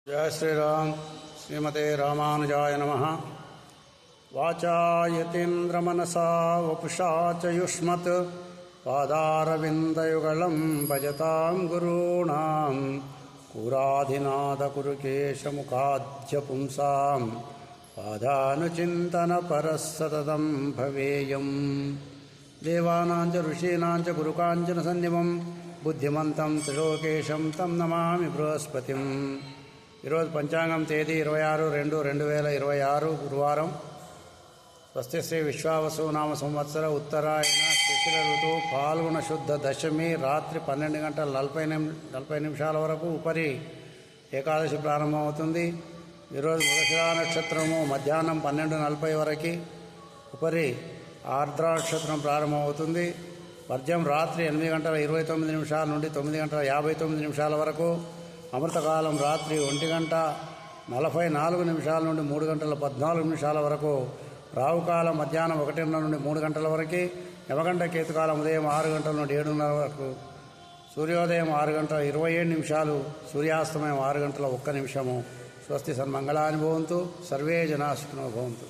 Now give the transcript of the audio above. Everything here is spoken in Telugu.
जय श्रीराम। श्रीमते रामानुजाय नमः। वाचायतीन्द्रमनसा वपुषा च युष्मत् पादारविन्दयुगलं भजतां गुरूणां कुराधिनाथकुरुकेशमुखाद्यपुंसां पादानुचिन्तनपरस्सततं भवेयम्। देवानां च ऋषीणां च गुरुकाञ्चनसन्निभं बुद्धिमन्तं त्रिलोकेशं तं नमामि बृहस्पतिम्। ఈరోజు పంచాంగం తేదీ 26/2/2026 గురువారం. స్వస్తి శ్రీ విశ్వావసు నామ సంవత్సర ఉత్తరాయణ శిశిర ఋతువు పాల్గొన శుద్ధ దశమి రాత్రి 12:40 వరకు ఉపరి ఏకాదశి ప్రారంభమవుతుంది. ఈరోజు మృగశిరా నక్షత్రము మధ్యాహ్నం 12:40 వరకు ఉపరి ఆర్ద్ర నక్షత్రం ప్రారంభమవుతుంది. వర్జం రాత్రి 8:29 నుండి 9:59 వరకు. అమృతకాలం రాత్రి 1:44 నుండి 3:14 వరకు. రావుకాలం మధ్యాహ్నం 1:00 నుండి 3 గంటల వరకు. యమగంట కేతుకాలం ఉదయం 6 గంటల నుండి 7:30 వరకు. సూర్యోదయం 6:27, సూర్యాస్తమయం 6:01. స్వస్తి సన్మంగళాని భవంతు. సర్వే జనా సుఖినో భవంతు.